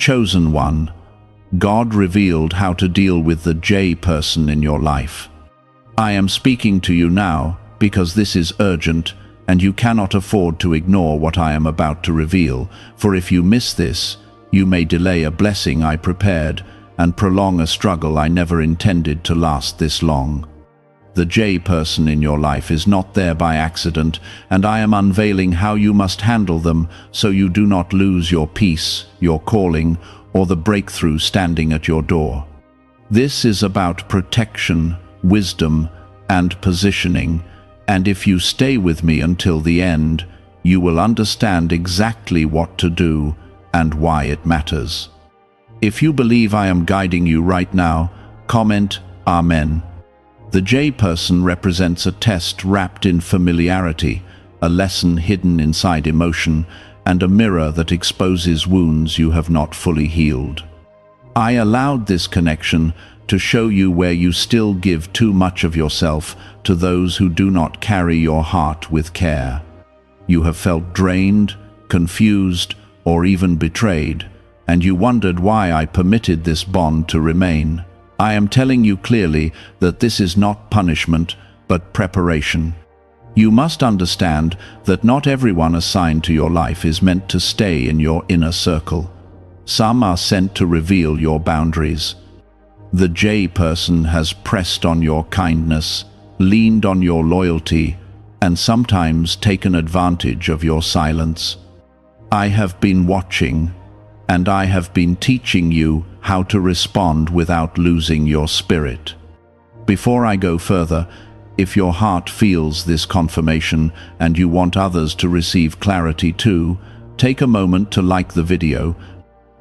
Chosen one, God revealed how to deal with the J person in your life. I am speaking to you now because this is urgent, and you cannot afford to ignore what I am about to reveal, for if you miss this, you may delay a blessing I prepared and prolong a struggle I never intended to last this long. The J person in your life is not there by accident, and I am unveiling how you must handle them so you do not lose your peace, your calling, or the breakthrough standing at your door. This is about protection, wisdom, and positioning, and if you stay with me until the end, you will understand exactly what to do and why it matters. If you believe I am guiding you right now, comment Amen. The J person represents a test wrapped in familiarity, a lesson hidden inside emotion, and a mirror that exposes wounds you have not fully healed. I allowed this connection to show you where you still give too much of yourself to those who do not carry your heart with care. You have felt drained, confused, or even betrayed, and you wondered why I permitted this bond to remain. I am telling you clearly that this is not punishment, but preparation. You must understand that not everyone assigned to your life is meant to stay in your inner circle. Some are sent to reveal your boundaries. The J person has pressed on your kindness, leaned on your loyalty, and sometimes taken advantage of your silence. I have been watching, and I have been teaching you how to respond without losing your spirit. Before I go further, if your heart feels this confirmation and you want others to receive clarity too, take a moment to like the video,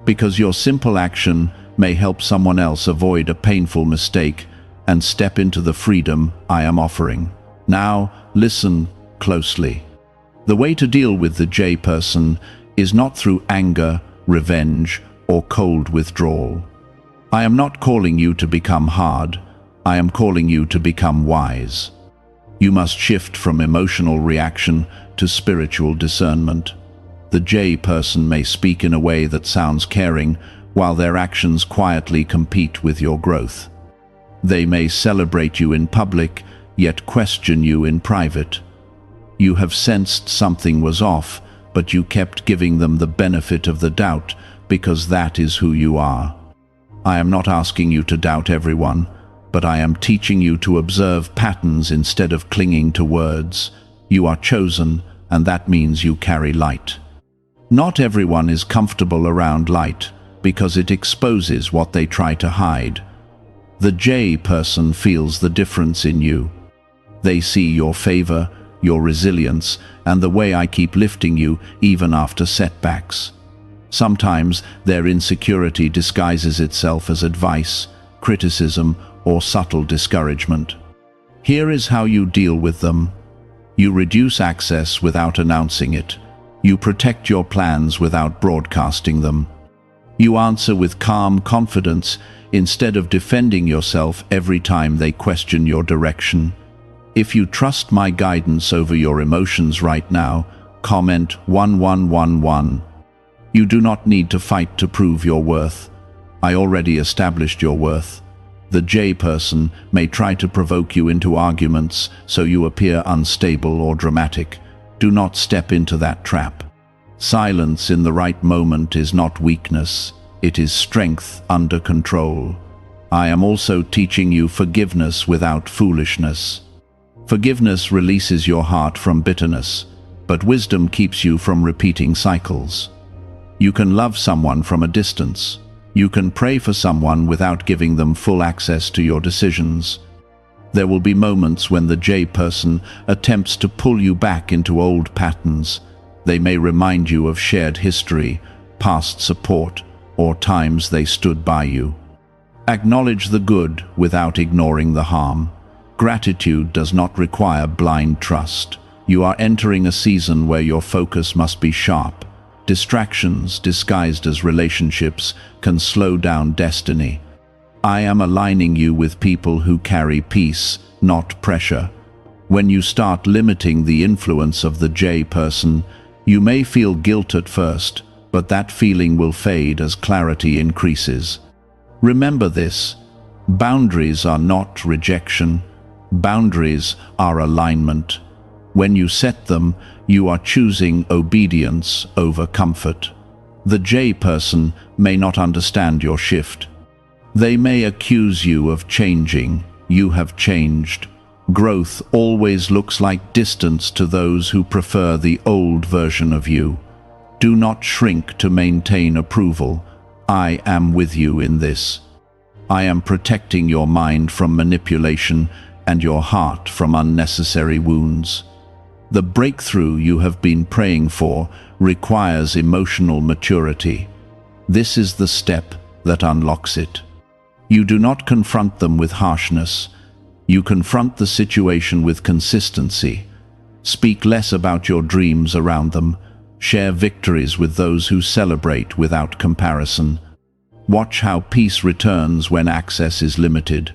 because your simple action may help someone else avoid a painful mistake and step into the freedom I am offering. Now, listen closely. The way to deal with the J person is not through anger, revenge, or cold withdrawal. I am not calling you to become hard. I am calling you to become wise. You must shift from emotional reaction to spiritual discernment. The J person may speak in a way that sounds caring, while their actions quietly compete with your growth. They may celebrate you in public, yet question you in private. You have sensed something was off, but you kept giving them the benefit of the doubt because that is who you are. I am not asking you to doubt everyone, but I am teaching you to observe patterns instead of clinging to words. You are chosen, and that means you carry light. Not everyone is comfortable around light because it exposes what they try to hide. The J person feels the difference in you. They see your favor, your resilience, and the way I keep lifting you even after setbacks. Sometimes their insecurity disguises itself as advice, criticism, or subtle discouragement. Here is how you deal with them. You reduce access without announcing it. You protect your plans without broadcasting them. You answer with calm confidence instead of defending yourself every time they question your direction. If you trust my guidance over your emotions right now, comment 1111. You do not need to fight to prove your worth. I already established your worth. The J person may try to provoke you into arguments so you appear unstable or dramatic. Do not step into that trap. Silence in the right moment is not weakness, it is strength under control. I am also teaching you forgiveness without foolishness. Forgiveness releases your heart from bitterness, but wisdom keeps you from repeating cycles. You can love someone from a distance. You can pray for someone without giving them full access to your decisions. There will be moments when the J person attempts to pull you back into old patterns. They may remind you of shared history, past support, or times they stood by you. Acknowledge the good without ignoring the harm. Gratitude does not require blind trust. You are entering a season where your focus must be sharp. Distractions, disguised as relationships, can slow down destiny. I am aligning you with people who carry peace, not pressure. When you start limiting the influence of the J person, you may feel guilt at first, but that feeling will fade as clarity increases. Remember this: boundaries are not rejection. Boundaries are alignment. When you set them, you are choosing obedience over comfort. The J person may not understand your shift. They may accuse you of changing. You have changed. Growth always looks like distance to those who prefer the old version of you. Do not shrink to maintain approval. I am with you in this. I am protecting your mind from manipulation and your heart from unnecessary wounds. The breakthrough you have been praying for requires emotional maturity. This is the step that unlocks it. You do not confront them with harshness. You confront the situation with consistency. Speak less about your dreams around them. Share victories with those who celebrate without comparison. Watch how peace returns when access is limited.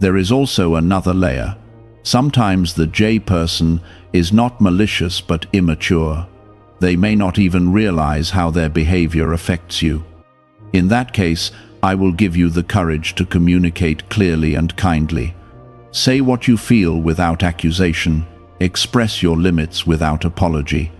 There is also another layer. Sometimes the J person is not malicious but immature. They may not even realize how their behavior affects you. In that case, I will give you the courage to communicate clearly and kindly. Say what you feel without accusation. Express your limits without apology.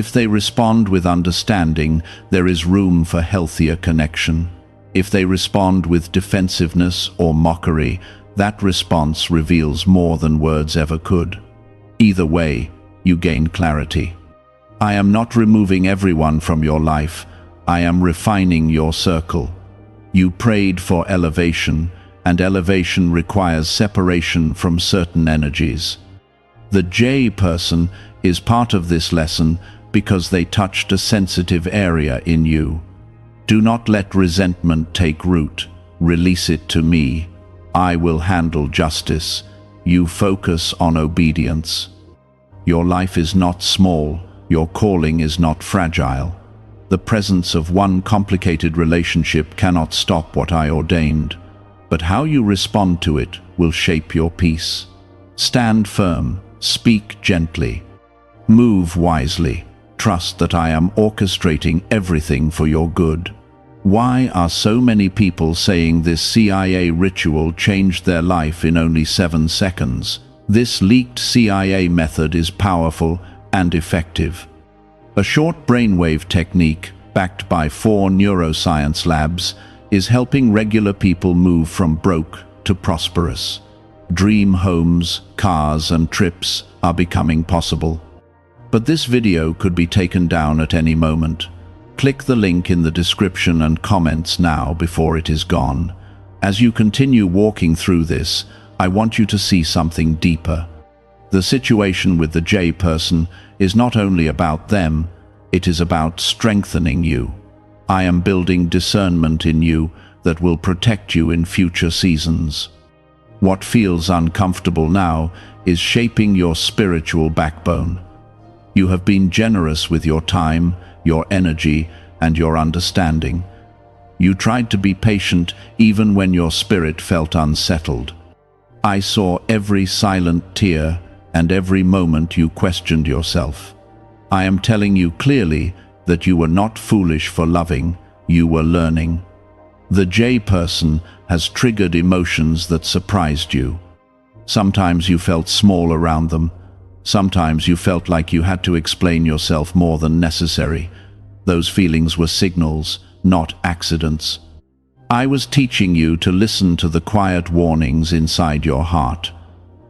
If they respond with understanding, there is room for healthier connection. If they respond with defensiveness or mockery, that response reveals more than words ever could. Either way, you gain clarity. I am not removing everyone from your life. I am refining your circle. You prayed for elevation, and elevation requires separation from certain energies. The J person is part of this lesson because they touched a sensitive area in you. Do not let resentment take root. Release it to me. I will handle justice. You focus on obedience. Your life is not small. Your calling is not fragile. The presence of one complicated relationship cannot stop what I ordained, but how you respond to it will shape your peace. Stand firm. Speak gently. Move wisely. Trust that I am orchestrating everything for your good. Why are so many people saying this CIA ritual changed their life in only 7 seconds? This leaked CIA method is powerful and effective. A short brainwave technique, backed by 4 neuroscience labs, is helping regular people move from broke to prosperous. Dream homes, cars, and trips are becoming possible. But this video could be taken down at any moment. Click the link in the description and comments now before it is gone. As you continue walking through this, I want you to see something deeper. The situation with the J person is not only about them, it is about strengthening you. I am building discernment in you that will protect you in future seasons. What feels uncomfortable now is shaping your spiritual backbone. You have been generous with your time, your energy, and your understanding. You tried to be patient even when your spirit felt unsettled. I saw every silent tear and every moment you questioned yourself. I am telling you clearly that you were not foolish for loving, you were learning. The J person has triggered emotions that surprised you. Sometimes you felt small around them. Sometimes you felt like you had to explain yourself more than necessary. Those feelings were signals, not accidents. I was teaching you to listen to the quiet warnings inside your heart.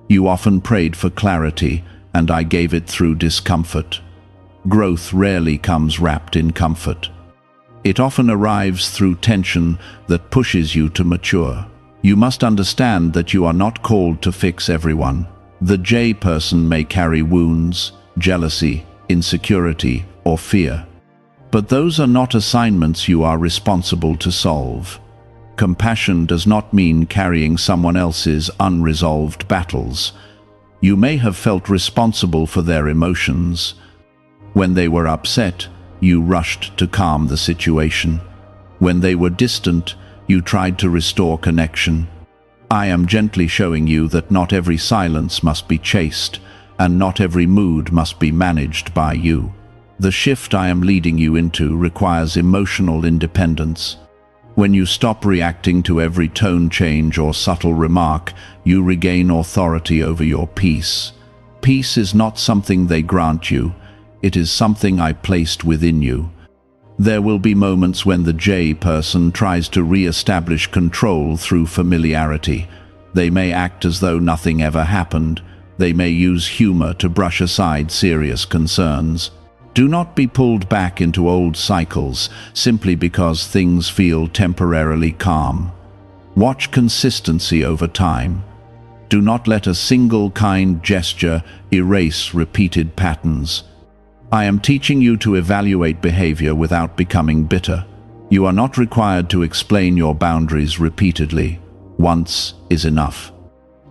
You often prayed for clarity, and I gave it through discomfort. Growth rarely comes wrapped in comfort. It often arrives through tension that pushes you to mature. You must understand that you are not called to fix everyone. The J person may carry wounds, jealousy, insecurity, or fear. But those are not assignments you are responsible to solve. Compassion does not mean carrying someone else's unresolved battles. You may have felt responsible for their emotions. When they were upset, you rushed to calm the situation. When they were distant, you tried to restore connection. I am gently showing you that not every silence must be chased, and not every mood must be managed by you. The shift I am leading you into requires emotional independence. When you stop reacting to every tone change or subtle remark, you regain authority over your peace. Peace is not something they grant you, it is something I placed within you. There will be moments when the J person tries to re-establish control through familiarity. They may act as though nothing ever happened. They may use humor to brush aside serious concerns. Do not be pulled back into old cycles simply because things feel temporarily calm. Watch consistency over time. Do not let a single kind gesture erase repeated patterns. I am teaching you to evaluate behavior without becoming bitter. You are not required to explain your boundaries repeatedly. Once is enough.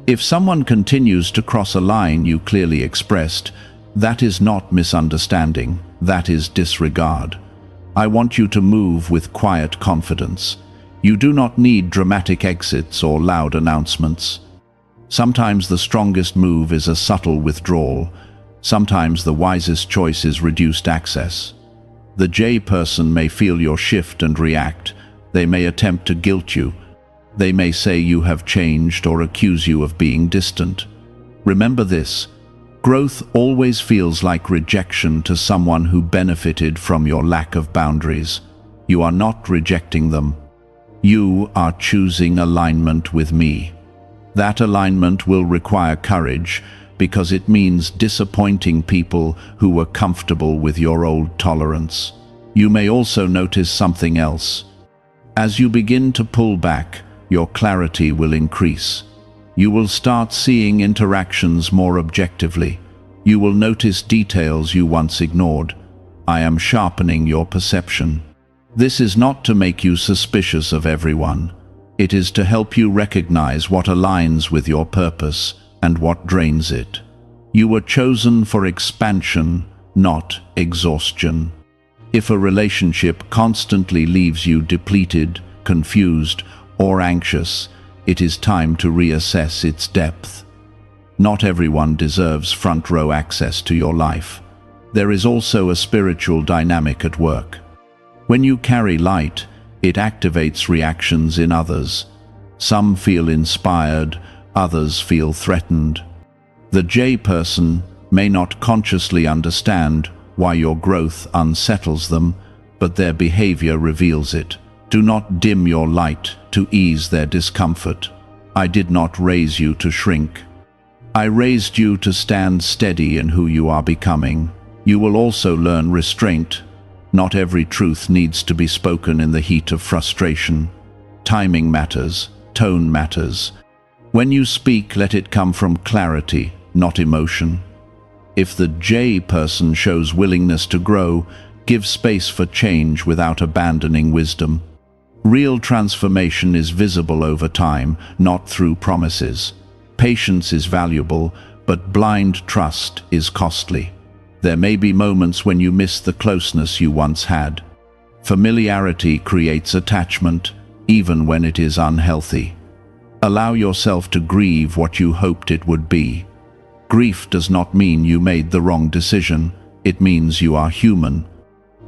If someone continues to cross a line you clearly expressed, that is not misunderstanding, that is disregard. I want you to move with quiet confidence. You do not need dramatic exits or loud announcements. Sometimes the strongest move is a subtle withdrawal. Sometimes the wisest choice is reduced access. The J person may feel your shift and react. They may attempt to guilt you. They may say you have changed or accuse you of being distant. Remember this: growth always feels like rejection to someone who benefited from your lack of boundaries. You are not rejecting them. You are choosing alignment with me. That alignment will require courage, because it means disappointing people who were comfortable with your old tolerance. You may also notice something else. As you begin to pull back, your clarity will increase. You will start seeing interactions more objectively. You will notice details you once ignored. I am sharpening your perception. This is not to make you suspicious of everyone. It is to help you recognize what aligns with your purpose and what drains it. You were chosen for expansion, not exhaustion. If a relationship constantly leaves you depleted, confused, or anxious, it is time to reassess its depth. Not everyone deserves front-row access to your life. There is also a spiritual dynamic at work. When you carry light, it activates reactions in others. Some feel inspired, others feel threatened. The J person may not consciously understand why your growth unsettles them, but their behavior reveals it. Do not dim your light to ease their discomfort. I did not raise you to shrink. I raised you to stand steady in who you are becoming. You will also learn restraint. Not every truth needs to be spoken in the heat of frustration. Timing matters, tone matters. When you speak, let it come from clarity, not emotion. If the J person shows willingness to grow, give space for change without abandoning wisdom. Real transformation is visible over time, not through promises. Patience is valuable, but blind trust is costly. There may be moments when you miss the closeness you once had. Familiarity creates attachment, even when it is unhealthy. Allow yourself to grieve what you hoped it would be. Grief does not mean you made the wrong decision. It means you are human.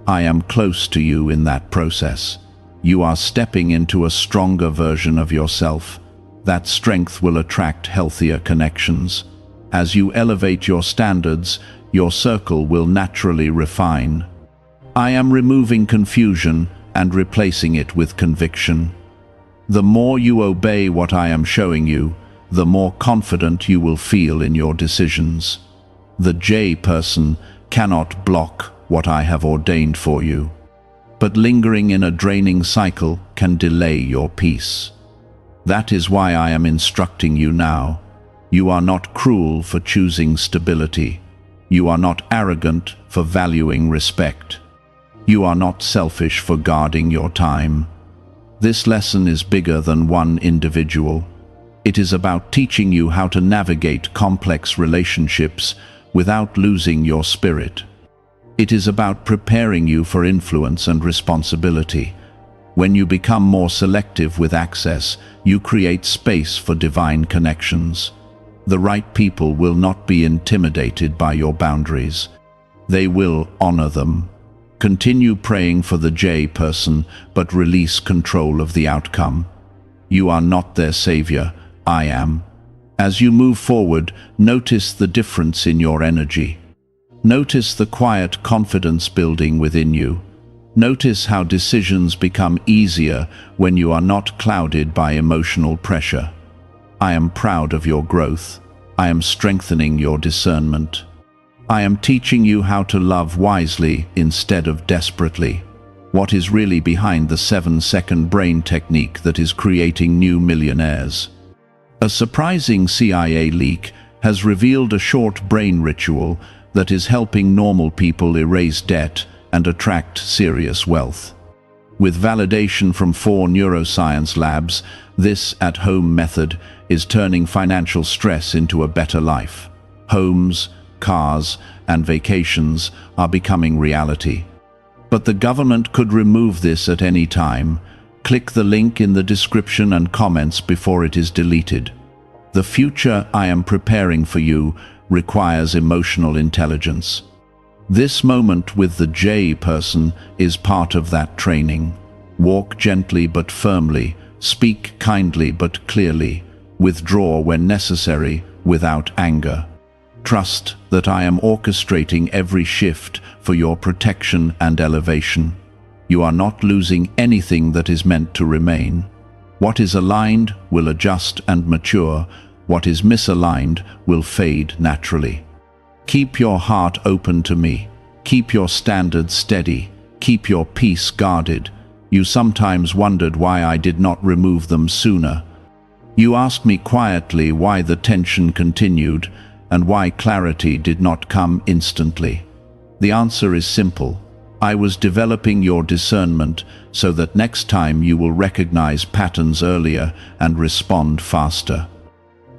I am close to you in that process. You are stepping into a stronger version of yourself. That strength will attract healthier connections. As you elevate your standards, your circle will naturally refine. I am removing confusion and replacing it with conviction. The more you obey what I am showing you, the more confident you will feel in your decisions. The J person cannot block what I have ordained for you. But lingering in a draining cycle can delay your peace. That is why I am instructing you now. You are not cruel for choosing stability. You are not arrogant for valuing respect. You are not selfish for guarding your time. This lesson is bigger than one individual. It is about teaching you how to navigate complex relationships without losing your spirit. It is about preparing you for influence and responsibility. When you become more selective with access, you create space for divine connections. The right people will not be intimidated by your boundaries. They will honor them. Continue praying for the J person, but release control of the outcome. You are not their savior, I am. As you move forward, notice the difference in your energy. Notice the quiet confidence building within you. Notice how decisions become easier when you are not clouded by emotional pressure. I am proud of your growth. I am strengthening your discernment. I am teaching you how to love wisely instead of desperately. What is really behind the 7-second brain technique that is creating new millionaires? A surprising CIA leak has revealed a short brain ritual that is helping normal people erase debt and attract serious wealth. With validation from 4 neuroscience labs, this at-home method is turning financial stress into a better life. Homes, cars, and vacations are becoming reality. But the government could remove this at any time. Click the link in the description and comments before it is deleted. The future I am preparing for you requires emotional intelligence. This moment with the J person is part of that training. Walk gently but firmly, speak kindly but clearly, withdraw when necessary without anger. Trust that I am orchestrating every shift for your protection and elevation. You are not losing anything that is meant to remain. What is aligned will adjust and mature. What is misaligned will fade naturally. Keep your heart open to me. Keep your standards steady. Keep your peace guarded. You sometimes wondered why I did not remove them sooner. You asked me quietly why the tension continued and why clarity did not come instantly. The answer is simple. I was developing your discernment so that next time you will recognize patterns earlier and respond faster.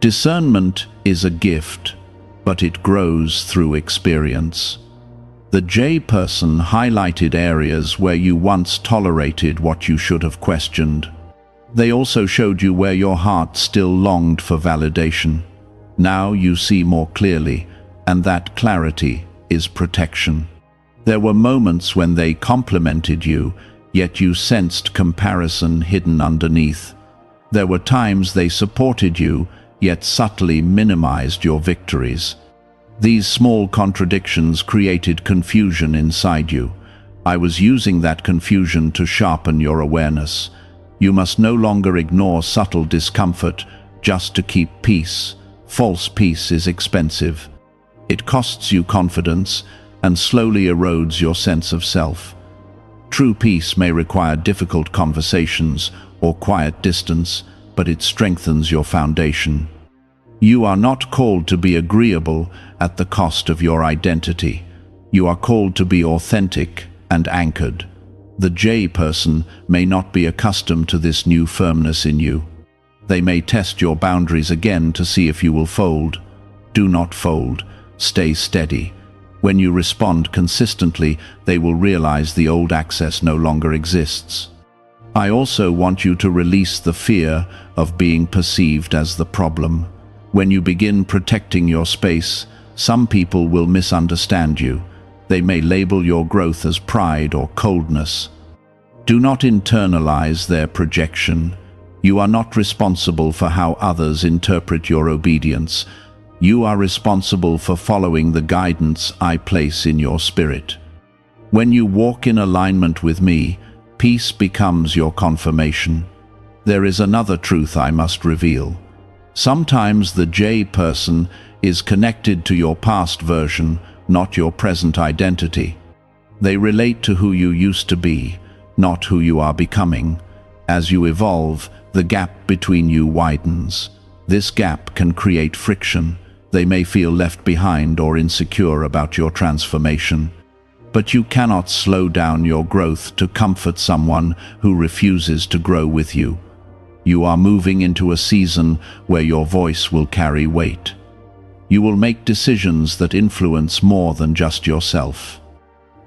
Discernment is a gift, but it grows through experience. The J person highlighted areas where you once tolerated what you should have questioned. They also showed you where your heart still longed for validation. Now you see more clearly, and that clarity is protection. There were moments when they complimented you, yet you sensed comparison hidden underneath. There were times they supported you, yet subtly minimized your victories. These small contradictions created confusion inside you. I was using that confusion to sharpen your awareness. You must no longer ignore subtle discomfort just to keep peace. False peace is expensive. It costs you confidence and slowly erodes your sense of self. True peace may require difficult conversations or quiet distance, but it strengthens your foundation. You are not called to be agreeable at the cost of your identity. You are called to be authentic and anchored. The J person may not be accustomed to this new firmness in you. They may test your boundaries again to see if you will fold. Do not fold. Stay steady. When you respond consistently, they will realize the old access no longer exists. I also want you to release the fear of being perceived as the problem. When you begin protecting your space, some people will misunderstand you. They may label your growth as pride or coldness. Do not internalize their projection. You are not responsible for how others interpret your obedience. You are responsible for following the guidance I place in your spirit. When you walk in alignment with me, peace becomes your confirmation. There is another truth I must reveal. Sometimes the J person is connected to your past version, not your present identity. They relate to who you used to be, not who you are becoming. As you evolve, the gap between you widens. This gap can create friction. They may feel left behind or insecure about your transformation. But you cannot slow down your growth to comfort someone who refuses to grow with you. You are moving into a season where your voice will carry weight. You will make decisions that influence more than just yourself.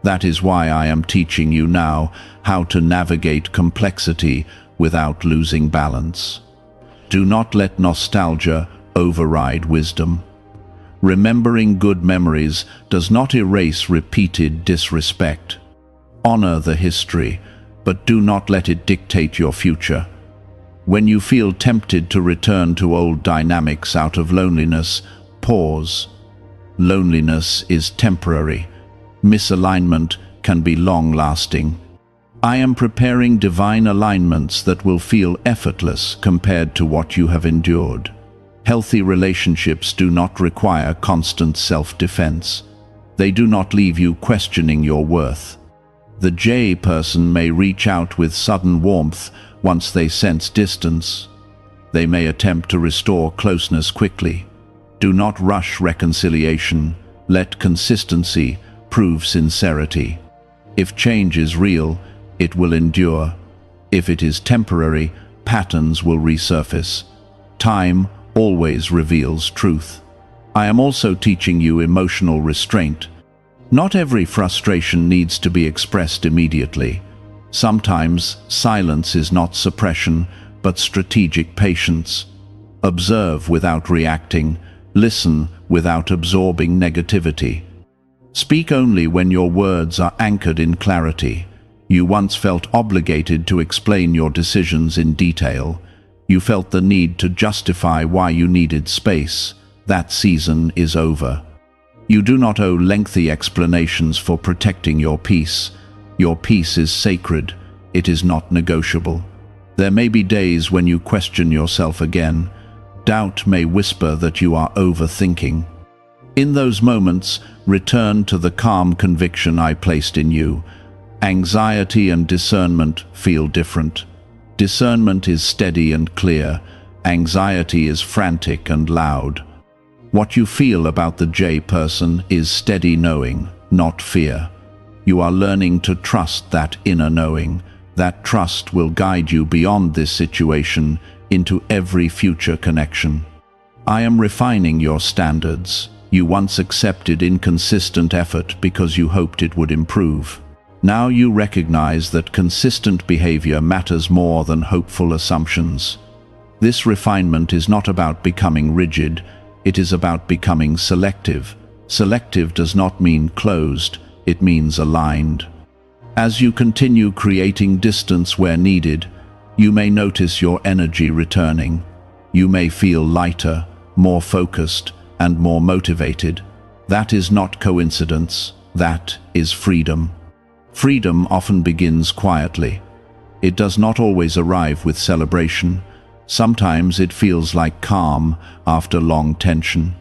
That is why I am teaching you now how to navigate complexity without losing balance. Do not let nostalgia override wisdom. Remembering good memories does not erase repeated disrespect. Honor the history, but do not let it dictate your future. When you feel tempted to return to old dynamics out of loneliness, pause. Loneliness is temporary. Misalignment can be long-lasting. I am preparing divine alignments that will feel effortless compared to what you have endured. Healthy relationships do not require constant self-defense. They do not leave you questioning your worth. The J person may reach out with sudden warmth once they sense distance. They may attempt to restore closeness quickly. Do not rush reconciliation. Let consistency prove sincerity. If change is real, it will endure. If it is temporary, patterns will resurface. Time always reveals truth. I am also teaching you emotional restraint. Not every frustration needs to be expressed immediately. Sometimes silence is not suppression, but strategic patience. Observe without reacting. Listen without absorbing negativity. Speak only when your words are anchored in clarity. You once felt obligated to explain your decisions in detail. You felt the need to justify why you needed space. That season is over. You do not owe lengthy explanations for protecting your peace. Your peace is sacred. It is not negotiable. There may be days when you question yourself again. Doubt may whisper that you are overthinking. In those moments, return to the calm conviction I placed in you. Anxiety and discernment feel different. Discernment is steady and clear. Anxiety is frantic and loud. What you feel about the J person is steady knowing, not fear. You are learning to trust that inner knowing. That trust will guide you beyond this situation into every future connection. I am refining your standards. You once accepted inconsistent effort because you hoped it would improve. Now you recognize that consistent behavior matters more than hopeful assumptions. This refinement is not about becoming rigid, it is about becoming selective. Selective does not mean closed, it means aligned. As you continue creating distance where needed, you may notice your energy returning. You may feel lighter, more focused, and more motivated. That is not coincidence, that is freedom. Freedom often begins quietly. It does not always arrive with celebration. Sometimes it feels like calm after long tension.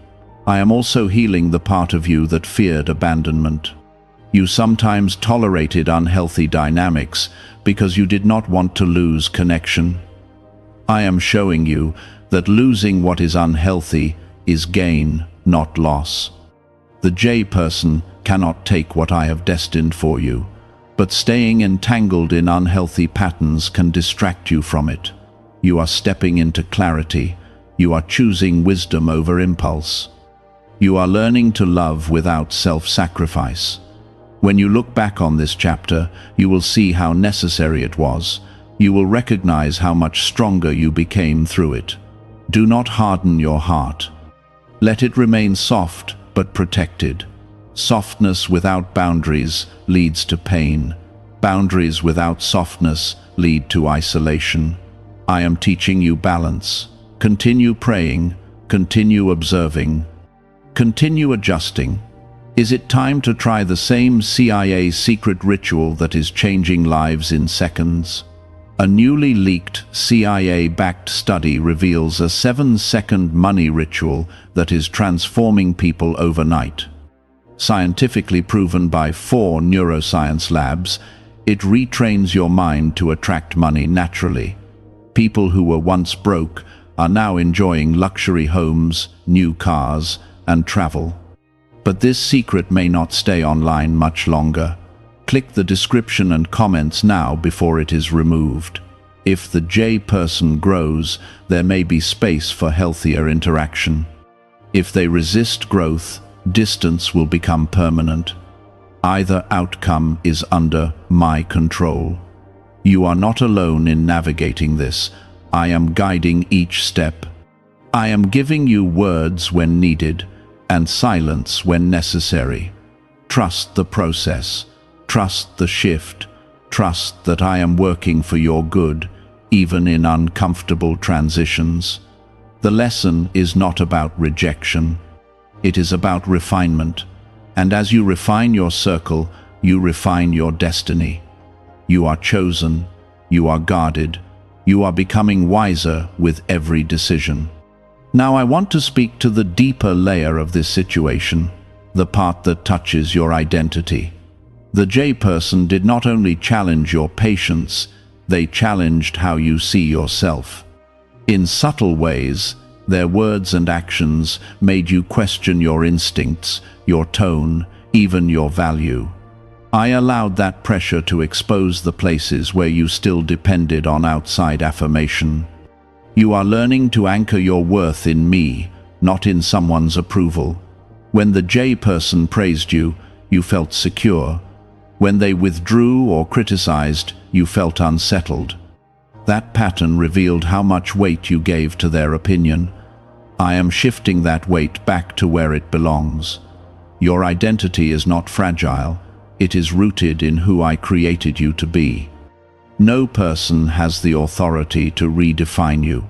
I am also healing the part of you that feared abandonment. You sometimes tolerated unhealthy dynamics because you did not want to lose connection. I am showing you that losing what is unhealthy is gain, not loss. The J person cannot take what I have destined for you, but staying entangled in unhealthy patterns can distract you from it. You are stepping into clarity. You are choosing wisdom over impulse. You are learning to love without self-sacrifice. When you look back on this chapter, you will see how necessary it was. You will recognize how much stronger you became through it. Do not harden your heart. Let it remain soft but protected. Softness without boundaries leads to pain. Boundaries without softness lead to isolation. I am teaching you balance. Continue praying, continue observing, continue adjusting. Is it time to try the same CIA secret ritual that is changing lives in seconds? A newly leaked CIA-backed study reveals a 7-second money ritual that is transforming people overnight. Scientifically proven by 4 neuroscience labs, it retrains your mind to attract money naturally. People who were once broke are now enjoying luxury homes, new cars, and travel. But this secret may not stay online much longer. Click the description and comments now before it is removed. If the J person grows, there may be space for healthier interaction. If they resist growth, distance will become permanent. Either outcome is under my control. You are not alone in navigating this. I am guiding each step. I am giving you words when needed, and silence when necessary. Trust the process. Trust the shift. Trust that I am working for your good, even in uncomfortable transitions. The lesson is not about rejection. It is about refinement. And as you refine your circle, you refine your destiny. You are chosen. You are guarded. You are becoming wiser with every decision. Now I want to speak to the deeper layer of this situation, the part that touches your identity. The J person did not only challenge your patience, they challenged how you see yourself. In subtle ways, their words and actions made you question your instincts, your tone, even your value. I allowed that pressure to expose the places where you still depended on outside affirmation. You are learning to anchor your worth in me, not in someone's approval. When the J person praised you, you felt secure. When they withdrew or criticized, you felt unsettled. That pattern revealed how much weight you gave to their opinion. I am shifting that weight back to where it belongs. Your identity is not fragile. It is rooted in who I created you to be. No person has the authority to redefine you.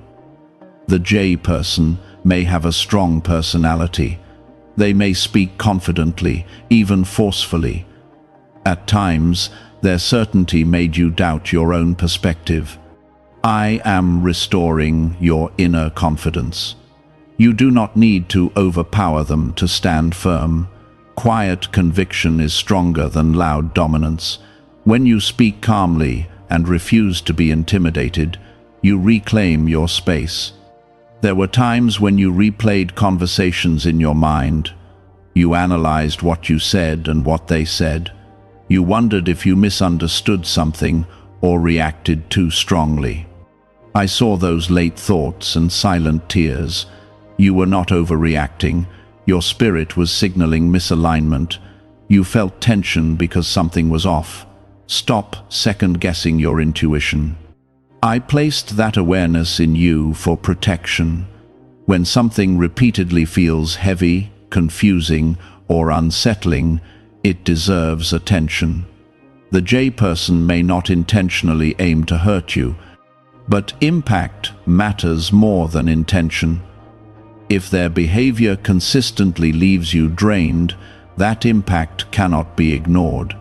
The J person may have a strong personality. They may speak confidently, even forcefully. At times, their certainty made you doubt your own perspective. I am restoring your inner confidence. You do not need to overpower them to stand firm. Quiet conviction is stronger than loud dominance. When you speak calmly and refuse to be intimidated, you reclaim your space. There were times when you replayed conversations in your mind. You analyzed what you said and what they said. You wondered if you misunderstood something or reacted too strongly. I saw those late thoughts and silent tears. You were not overreacting. Your spirit was signaling misalignment. You felt tension because something was off. Stop second-guessing your intuition. I placed that awareness in you for protection. When something repeatedly feels heavy, confusing, or unsettling, it deserves attention. The J person may not intentionally aim to hurt you, but impact matters more than intention. If their behavior consistently leaves you drained, that impact cannot be ignored.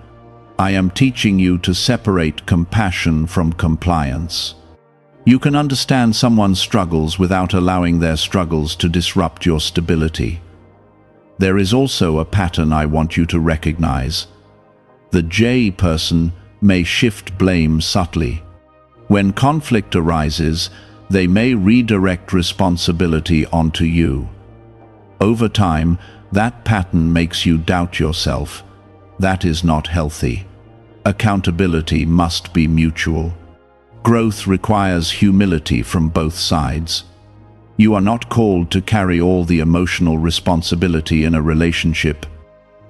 I am teaching you to separate compassion from compliance. You can understand someone's struggles without allowing their struggles to disrupt your stability. There is also a pattern I want you to recognize. The J person may shift blame subtly. When conflict arises, they may redirect responsibility onto you. Over time, that pattern makes you doubt yourself. That is not healthy. Accountability must be mutual. Growth requires humility from both sides. You are not called to carry all the emotional responsibility in a relationship.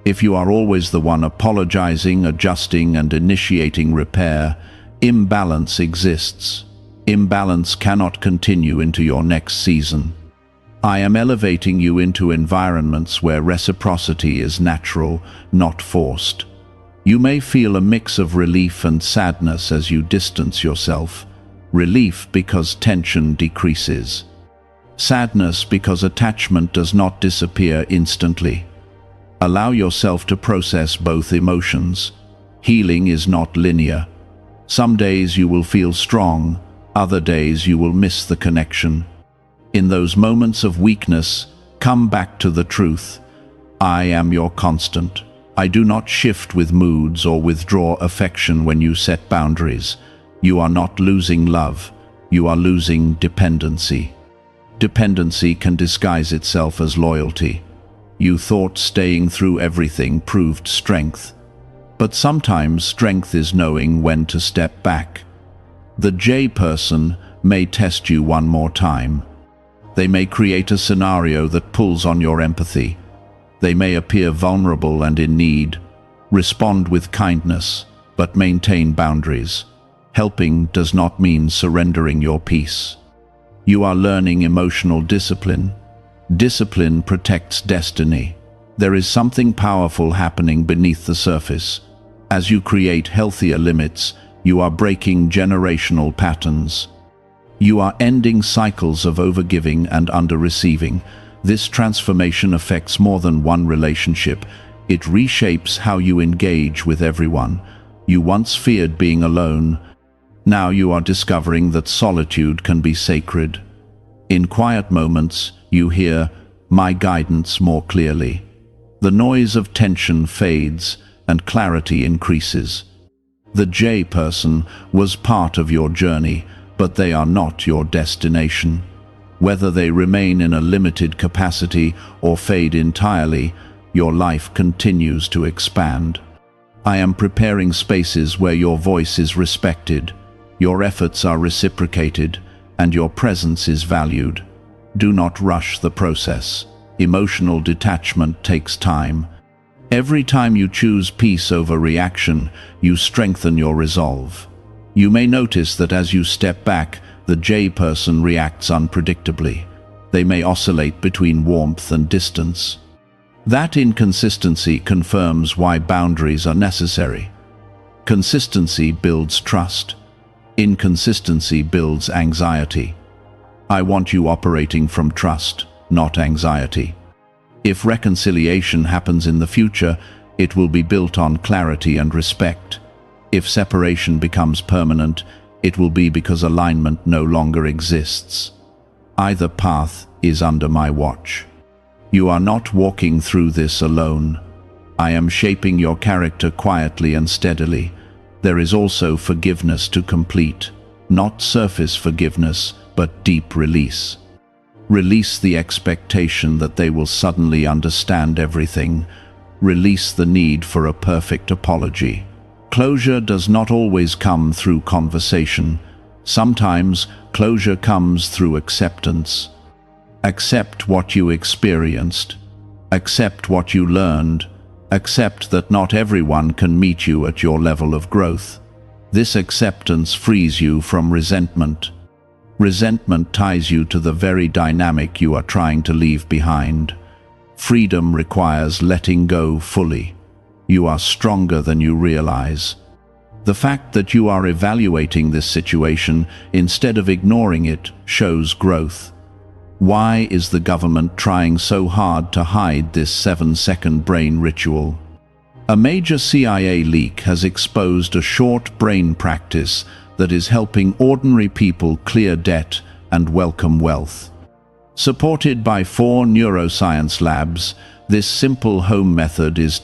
If you are always the one apologizing, adjusting, and initiating repair, imbalance exists. Imbalance cannot continue into your next season. I am elevating you into environments where reciprocity is natural, not forced. You may feel a mix of relief and sadness as you distance yourself. Relief because tension decreases. Sadness because attachment does not disappear instantly. Allow yourself to process both emotions. Healing is not linear. Some days you will feel strong, other days you will miss the connection. In those moments of weakness, come back to the truth. I am your constant. I do not shift with moods or withdraw affection when you set boundaries. You are not losing love. You are losing dependency. Dependency can disguise itself as loyalty. You thought staying through everything proved strength. But sometimes strength is knowing when to step back. The J person may test you one more time. They may create a scenario that pulls on your empathy. They may appear vulnerable and in need. Respond with kindness, but maintain boundaries. Helping does not mean surrendering your peace. You are learning emotional discipline. Discipline protects destiny. There is something powerful happening beneath the surface. As you create healthier limits, you are breaking generational patterns. You are ending cycles of overgiving and under-receiving. This transformation affects more than one relationship. It reshapes how you engage with everyone. You once feared being alone. Now you are discovering that solitude can be sacred. In quiet moments, you hear my guidance more clearly. The noise of tension fades and clarity increases. The J person was part of your journey, but they are not your destination. Whether they remain in a limited capacity or fade entirely, your life continues to expand. I am preparing spaces where your voice is respected, your efforts are reciprocated, and your presence is valued. Do not rush the process. Emotional detachment takes time. Every time you choose peace over reaction, you strengthen your resolve. You may notice that as you step back, the J person reacts unpredictably. They may oscillate between warmth and distance. That inconsistency confirms why boundaries are necessary. Consistency builds trust. Inconsistency builds anxiety. I want you operating from trust, not anxiety. If reconciliation happens in the future, it will be built on clarity and respect. If separation becomes permanent, it will be because alignment no longer exists. Either path is under my watch. You are not walking through this alone. I am shaping your character quietly and steadily. There is also forgiveness to complete. Not surface forgiveness, but deep release. Release the expectation that they will suddenly understand everything. Release the need for a perfect apology. Closure does not always come through conversation. Sometimes closure comes through acceptance. Accept what you experienced. Accept what you learned. Accept that not everyone can meet you at your level of growth. This acceptance frees you from resentment. Resentment ties you to the very dynamic you are trying to leave behind. Freedom requires letting go fully. You are stronger than you realize. The fact that you are evaluating this situation instead of ignoring it shows growth. Why is the government trying so hard to hide this 7-second brain ritual? A major CIA leak has exposed a short brain practice that is helping ordinary people clear debt and welcome wealth. Supported by 4 neuroscience labs, this simple home method is